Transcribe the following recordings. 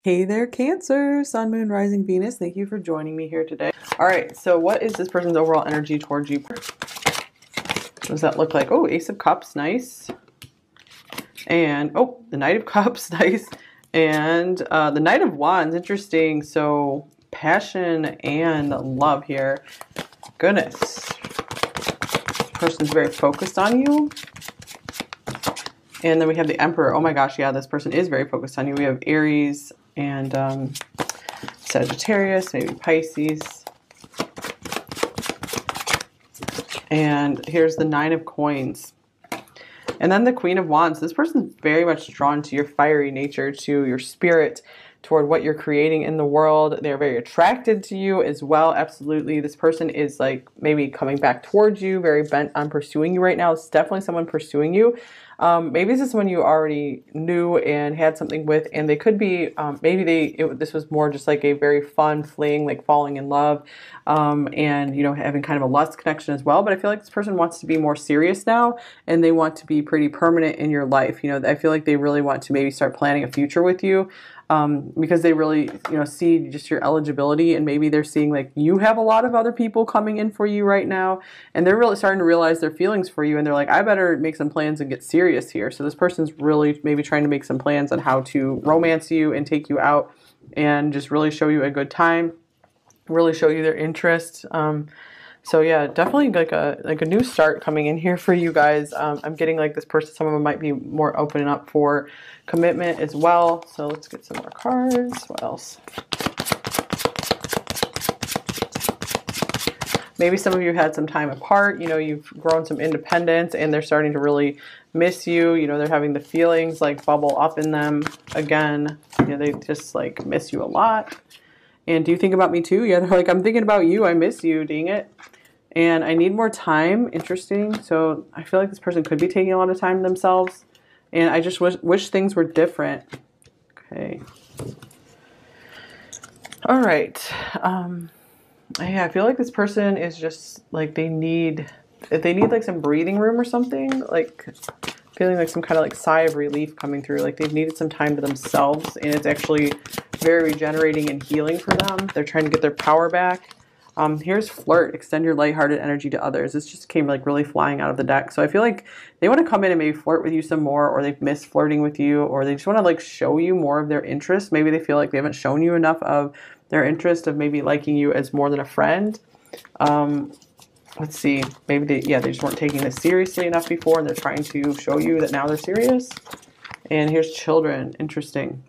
Hey there, Cancer, Sun, Moon, Rising, Venus. Thank you for joining me here today. All right, so what is this person's overall energy towards you? What does that look like? Oh, Ace of Cups, nice. And, oh, the Knight of Cups, nice. And the Knight of Wands, interesting. So, passion and love here. Goodness. This person's very focused on you. And then we have the Emperor. Oh my gosh, yeah, this person is very focused on you. We have Aries and Sagittarius, maybe Pisces. And here's the Nine of Coins. And then the Queen of Wands. This person's very much drawn to your fiery nature, to your spirit, toward what you're creating in the world. They're very attracted to you as well. Absolutely. This person is like maybe coming back towards you, very bent on pursuing you right now. It's definitely someone pursuing you. Maybe this is someone you already knew and had something with, and they could be, this was more just like a very fun fling, like falling in love, and, you know, having kind of a lust connection as well. But I feel like this person wants to be more serious now, and they want to be pretty permanent in your life. You know, I feel like they really want to maybe start planning a future with you. Because they really, you know, see just your eligibility, and maybe they're seeing like you have a lot of other people coming in for you right now, and they're really starting to realize their feelings for you, and they're like, I better make some plans and get serious here. So this person's really maybe trying to make some plans on how to romance you and take you out and just really show you a good time, really show you their interest. So yeah, definitely like a new start coming in here for you guys. I'm getting like this person, some of them might be more opening up for commitment as well. So let's get some more cards. What else? Maybe some of you had some time apart, you know, you've grown some independence and they're starting to really miss you. You know, they're having the feelings like bubble up in them again. You know, they just like miss you a lot. And do you think about me too? Yeah, they're like, I'm thinking about you. I miss you, dang it. And I need more time. Interesting. So I feel like this person could be taking a lot of time themselves. And I just wish things were different. Okay. All right. Yeah, I feel like this person is just like they need like some breathing room or something. Like feeling like some kind of like sigh of relief coming through. Like they've needed some time to themselves, and it's actually very regenerating and healing for them. They're trying to get their power back. Here's flirt, extend your lighthearted energy to others. This just came like really flying out of the deck. So I feel like they want to come in and maybe flirt with you some more, or they've missed flirting with you, or they just want to like show you more of their interest. Maybe they feel like they haven't shown you enough of their interest of maybe liking you as more than a friend. Let's see, maybe they just weren't taking this seriously enough before, and they're trying to show you that now they're serious. And here's children, interesting.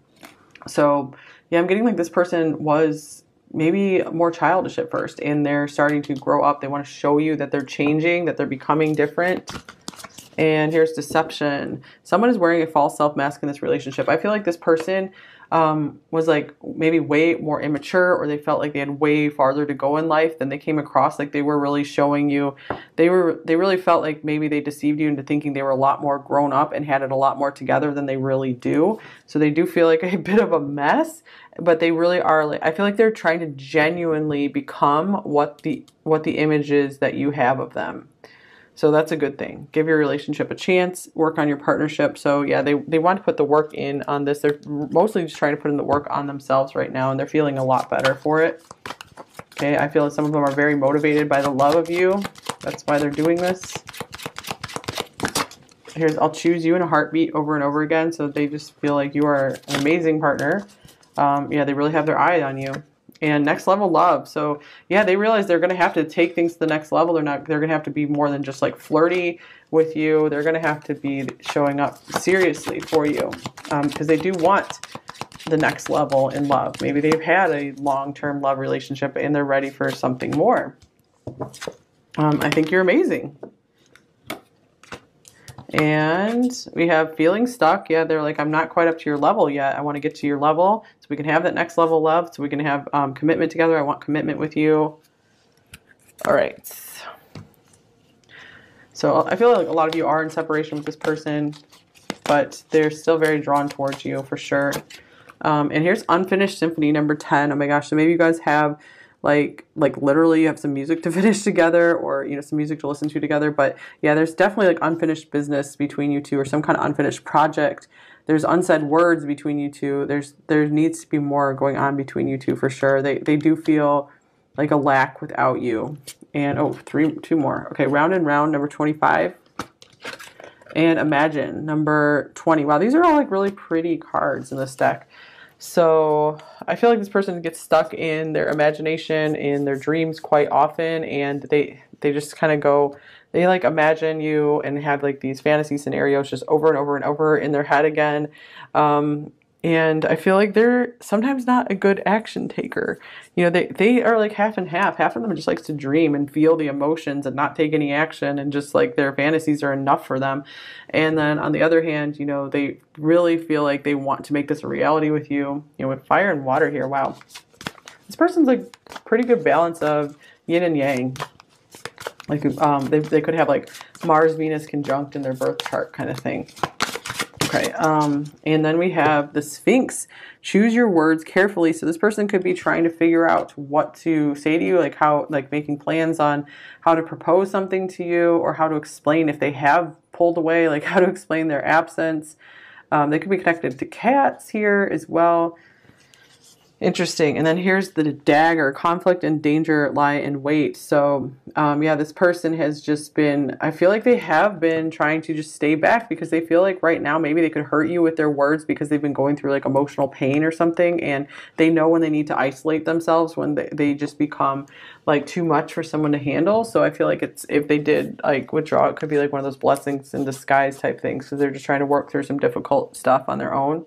So yeah, I'm getting like this person was maybe more childish at first, and they're starting to grow up. They want to show you that they're changing, that they're becoming different. And here's deception. Someone is wearing a false self-mask in this relationship. I feel like this person was like maybe way more immature, or they felt like they had way farther to go in life than they came across. Like they were really showing you, they really felt like maybe they deceived you into thinking they were a lot more grown up and had it a lot more together than they really do. So they do feel like a bit of a mess, but they really are like, I feel like they're trying to genuinely become what the image is that you have of them. So that's a good thing. Give your relationship a chance. Work on your partnership. So yeah, they want to put the work in on this. They're mostly just trying to put in the work on themselves right now, and they're feeling a lot better for it. Okay, I feel like some of them are very motivated by the love of you. That's why they're doing this. Here's, I'll choose you in a heartbeat over and over again. So they just feel like you are an amazing partner. Yeah, they really have their eye on you. And next level love. So yeah, they realize they're going to have to take things to the next level. They're going to have to be more than just like flirty with you. They're going to have to be showing up seriously for you, because they do want the next level in love. Maybe they've had a long-term love relationship and they're ready for something more. I think you're amazing. And we have feeling stuck. Yeah, they're like, I'm not quite up to your level yet. I want to get to your level so we can have that next level love, so we can have commitment together. I want commitment with you. All right. So I feel like a lot of you are in separation with this person, but they're still very drawn towards you for sure. And here's Unfinished Symphony number 10. Oh my gosh. So maybe you guys have like literally you have some music to finish together, or, you know, some music to listen to together. But yeah, there's definitely like unfinished business between you two, or some kind of unfinished project there's unsaid words between you two. There needs to be more going on between you two for sure. They do feel like a lack without you. And oh, two more. Okay, round and round, number 25. And imagine, number 20. Wow, these are all like really pretty cards in this deck. So I feel like this person gets stuck in their imagination, in their dreams quite often, and they just kind of go, they like imagine you and have like these fantasy scenarios just over and over and over in their head again. And I feel like they're sometimes not a good action taker. You know, they are like half and half. Half of them just likes to dream and feel the emotions and not take any action, and just like their fantasies are enough for them. And then on the other hand, you know, they really feel like they want to make this a reality with you. You know, with fire and water here, wow. This person's like pretty good balance of yin and yang. Like they could have like Mars, Venus conjunct in their birth chart kind of thing. Okay, and then we have the Sphinx. Choose your words carefully. So this person could be trying to figure out what to say to you, like how, like making plans on how to propose something to you, or how to explain if they have pulled away, like how to explain their absence. They could be connected to cats here as well. Interesting. And then here's the dagger. Conflict and danger lie in wait. So, yeah, this person has just been, I feel like they have been trying to just stay back because they feel like right now maybe they could hurt you with their words because they've been going through like emotional pain or something. And they know when they need to isolate themselves, when they just become like too much for someone to handle. So I feel like it's, if they did like withdraw, it could be like one of those blessings in disguise type things, because they're just trying to work through some difficult stuff on their own.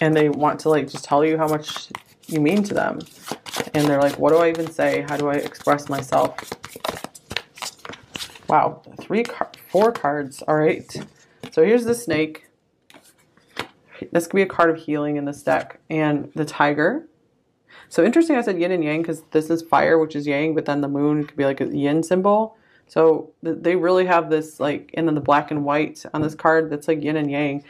And they want to like just tell you how much you mean to them. And they're like, what do I even say? How do I express myself? Wow, 4 cards. All right. So here's the snake. This could be a card of healing in this deck. And the tiger. So interesting, I said yin and yang because this is fire, which is yang, but then the moon could be like a yin symbol. So they really have this like, and then the black and white on this card, that's like yin and yang.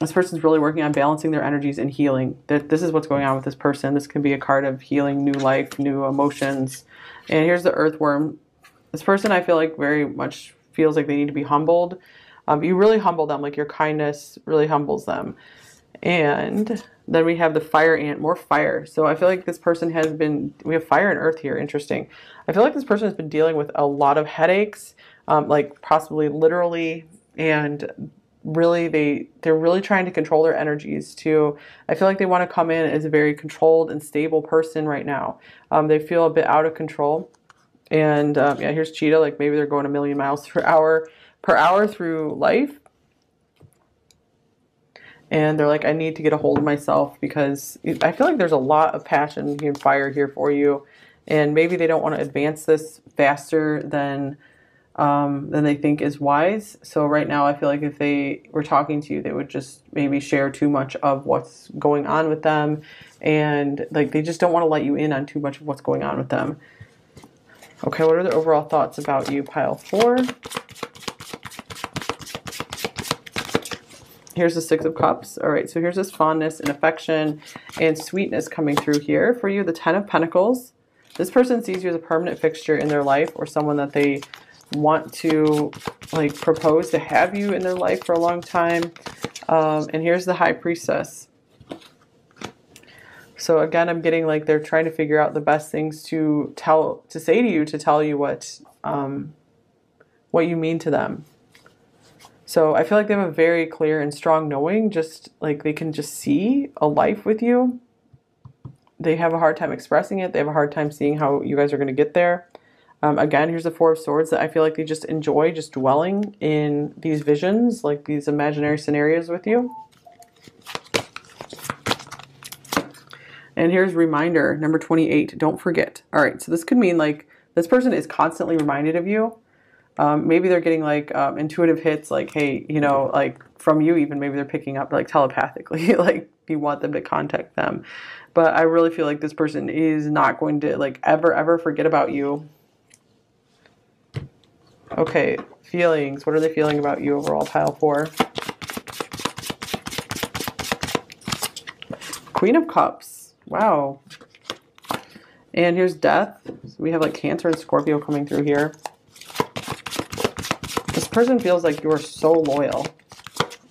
This person's really working on balancing their energies and healing. This is what's going on with this person. This can be a card of healing, new life, new emotions. And here's the earthworm. This person, I feel like, very much feels like they need to be humbled. You really humble them, like your kindness really humbles them. And then we have the fire ant, more fire. So I feel like this person has been, we have fire and earth here, interesting. I feel like this person has been dealing with a lot of headaches, like possibly literally, and really they're really trying to control their energies too. I feel like they want to come in as a very controlled and stable person right now. They feel a bit out of control. And yeah, here's cheetah, like maybe they're going a million miles per hour through life. And they're like, I need to get a hold of myself, because I feel like there's a lot of passion and fire here for you. And maybe they don't want to advance this faster than they think is wise. So right now, I feel like if they were talking to you, they would just maybe share too much of what's going on with them. And like, they just don't want to let you in on too much of what's going on with them. Okay, what are the overall thoughts about you, pile 4? Here's the 6 of Cups. All right, so here's this fondness and affection and sweetness coming through here for you. The 10 of Pentacles. This person sees you as a permanent fixture in their life, or someone that they want to like propose to have you in their life for a long time. And here's the High Priestess. So again, I'm getting like they're trying to figure out the best things to say to you, to tell you what you mean to them. So I feel like they have a very clear and strong knowing, just like they can just see a life with you. They have a hard time expressing it. They have a hard time seeing how you guys are going to get there. Again, here's the 4 of Swords, that I feel like they just enjoy just dwelling in these visions, like these imaginary scenarios with you. And here's reminder, number 28, don't forget. All right, so this could mean like this person is constantly reminded of you. Maybe they're getting like intuitive hits, like, hey, you know, like from you even, maybe they're picking up like telepathically, like you want them to contact them. But I really feel like this person is not going to like ever forget about you. Okay, feelings. What are they feeling about you overall, pile 4? Queen of Cups. Wow. And here's Death. So we have like Cancer and Scorpio coming through here. person feels like you're so loyal.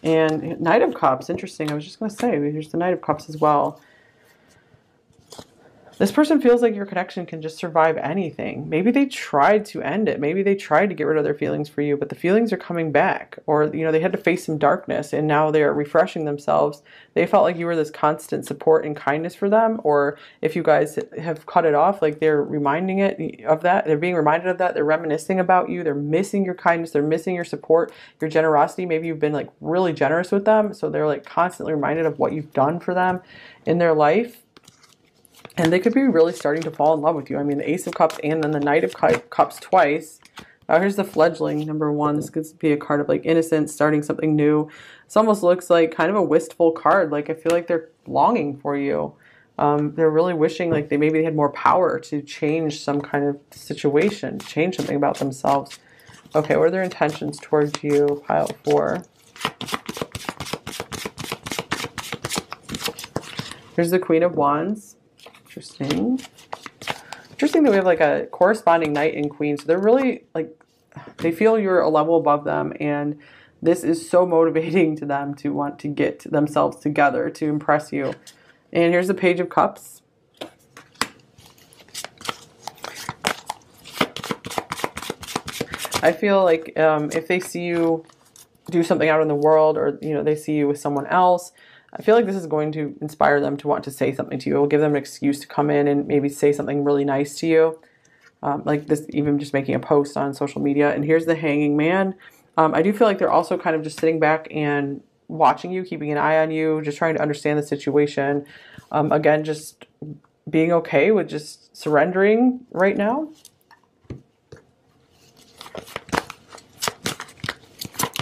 And Knight of Cups, interesting. I was just going to say, here's the Knight of Cups as well. This person feels like your connection can just survive anything. Maybe they tried to end it. Maybe they tried to get rid of their feelings for you, but the feelings are coming back. Or, you know, they had to face some darkness and now they're refreshing themselves. They felt like you were this constant support and kindness for them. Or if you guys have cut it off, like they're reminding it of that. They're being reminded of that. They're reminiscing about you. They're missing your kindness. They're missing your support, your generosity. Maybe you've been like really generous with them. So they're like constantly reminded of what you've done for them in their life. And they could be really starting to fall in love with you. I mean, the Ace of Cups and then the Knight of Cups twice. Here's the fledgling, number 1. This could be a card of like innocence, starting something new. This almost looks like kind of a wistful card. Like I feel like they're longing for you. They're really wishing like maybe they had more power to change some kind of situation, change something about themselves. Okay, what are their intentions towards you, pile 4? Here's the Queen of Wands. Interesting. Interesting that we have like a corresponding Knight and Queen. So they're really like, they feel you're a level above them. And this is so motivating to them to want to get themselves together to impress you. And here's the Page of Cups. I feel like if they see you do something out in the world or, you know, they see you with someone else, I feel like this is going to inspire them to want to say something to you. It will give them an excuse to come in and maybe say something really nice to you. Like this, even just making a post on social media. And here's the Hanging Man. I do feel like they're also kind of just sitting back and watching you, keeping an eye on you, just trying to understand the situation. Again, just being okay with just surrendering right now.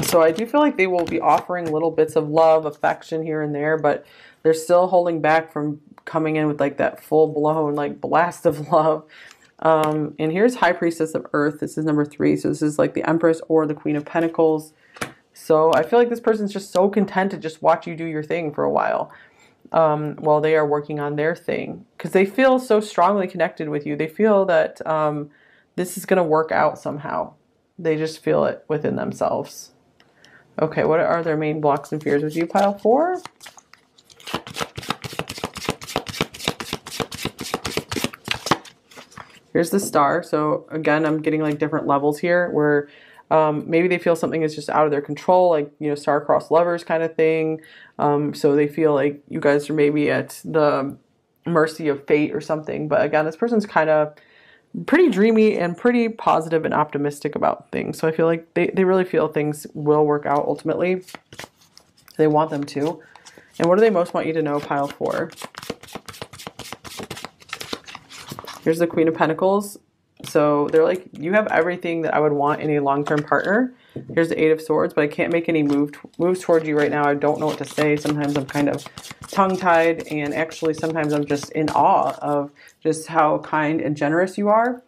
So I do feel like they will be offering little bits of love, affection here and there, but they're still holding back from coming in with like that full-blown like blast of love. And here's High Priestess of Earth. This is number 3. So this is like the Empress or the Queen of Pentacles. So I feel like this person's just so content to just watch you do your thing for a while they are working on their thing. Because they feel so strongly connected with you. They feel that this is going to work out somehow. They just feel it within themselves. Okay, what are their main blocks and fears with you, pile 4? Here's the Star. So again, I'm getting like different levels here where maybe they feel something is just out of their control, like, you know, star-crossed lovers kind of thing. So they feel like you guys are maybe at the mercy of fate or something. But again, this person's kind of pretty dreamy and pretty positive and optimistic about things. So I feel like they really feel things will work out ultimately. They want them to. And what do they most want you to know, pile 4? Here's the Queen of Pentacles. So they're like, you have everything that I would want in a long-term partner. Here's the 8 of Swords, but I can't make any moves towards you right now. I don't know what to say. Sometimes I'm kind of tongue-tied, and actually sometimes I'm just in awe of just how kind and generous you are.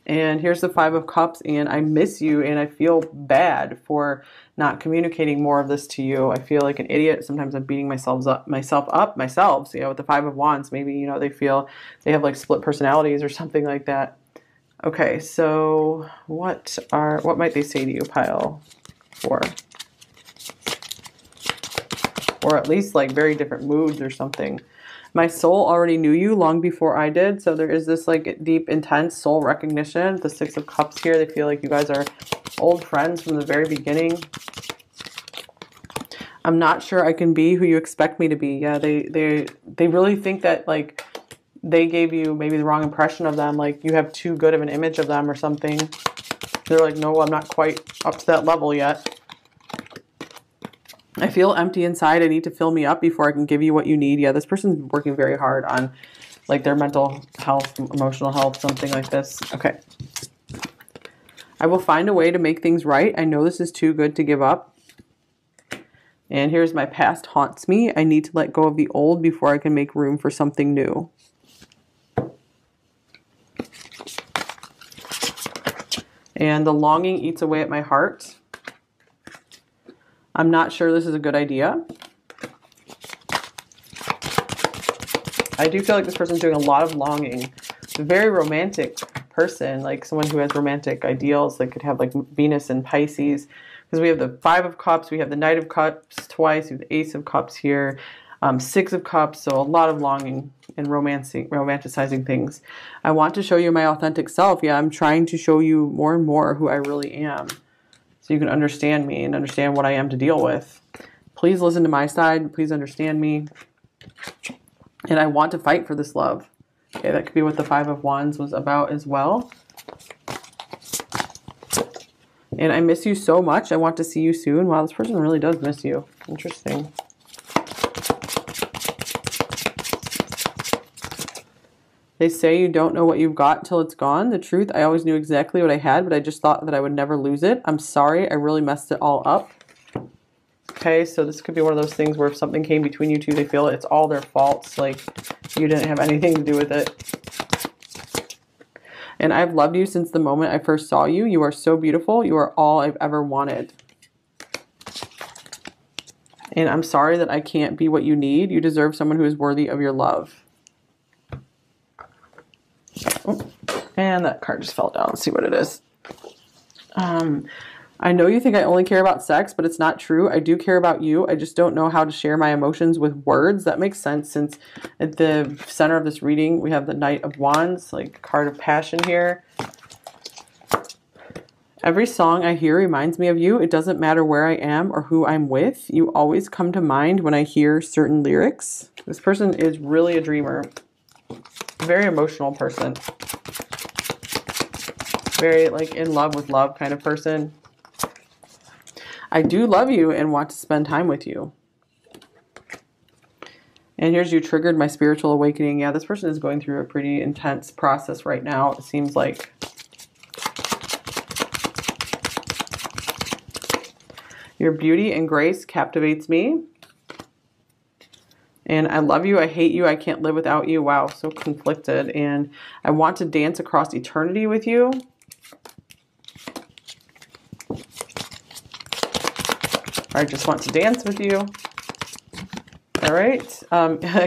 And here's the 5 of Cups, and I miss you, and I feel bad for not communicating more of this to you. I feel like an idiot. Sometimes I'm beating myself up, you know, with the 5 of Wands. Maybe, you know, they feel they have like split personalities or something like that. Okay, so what might they say to you, pile 4? Or at least like very different moods or something. My soul already knew you long before I did. So there is this like deep, intense soul recognition. The 6 of Cups here, they feel like you guys are old friends from the very beginning. I'm not sure I can be who you expect me to be. Yeah, they really think that like they gave you maybe the wrong impression of them. Like you have too good of an image of them or something. They're like, no, I'm not quite up to that level yet. I feel empty inside. I need to fill me up before I can give you what you need. Yeah, this person's working very hard on like their mental health, emotional health, something like this. Okay. I will find a way to make things right. I know this is too good to give up. And here's my past haunts me. I need to let go of the old before I can make room for something new. And the longing eats away at my heart. I'm not sure this is a good idea. I do feel like this person's doing a lot of longing. It's very romantic person, like someone who has romantic ideals, like could have like Venus and Pisces, because we have the Five of Cups, we have the Knight of Cups twice, we have the Ace of Cups here, Six of Cups, so a lot of longing and romanticizing things. I want to show you my authentic self. Yeah, I'm trying to show you more and more who I really am, so you can understand me and understand what I am to deal with. Please listen to my side. Please understand me. And I want to fight for this love. Okay, that could be what the Five of Wands was about as well. And I miss you so much. I want to see you soon. Wow, this person really does miss you. Interesting. They say you don't know what you've got till it's gone. The truth, I always knew exactly what I had, but I just thought that I would never lose it. I'm sorry. I really messed it all up. Okay, so this could be one of those things where if something came between you two, they feel it's all their faults. Like you didn't have anything to do with it. And I've loved you since the moment I first saw you. You are so beautiful. You are all I've ever wanted. And I'm sorry that I can't be what you need. You deserve someone who is worthy of your love. Oh, and that card just fell down. Let's see what it is. I know you think I only care about sex, but it's not true. I do care about you. I just don't know how to share my emotions with words. That makes sense, since at the center of this reading, we have the Knight of Wands, like card of passion here. Every song I hear reminds me of you. It doesn't matter where I am or who I'm with. You always come to mind when I hear certain lyrics. This person is really a dreamer. Very emotional person. Very like in love with love kind of person. I do love you and want to spend time with you. And here's you triggered my spiritual awakening. Yeah, this person is going through a pretty intense process right now, it seems like. Your beauty and grace captivates me. And I love you, I hate you, I can't live without you. Wow, so conflicted. And I want to dance across eternity with you. I just want to dance with you. All right.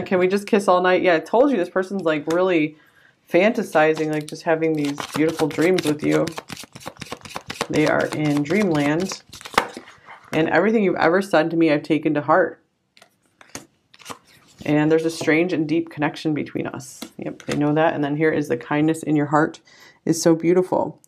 Can we just kiss all night? Yeah, I told you this person's like really fantasizing, like just having these beautiful dreams with you. They are in dreamland. And everything you've ever said to me, I've taken to heart. And there's a strange and deep connection between us. Yep, they know that. And then here is the kindness in your heart is so beautiful.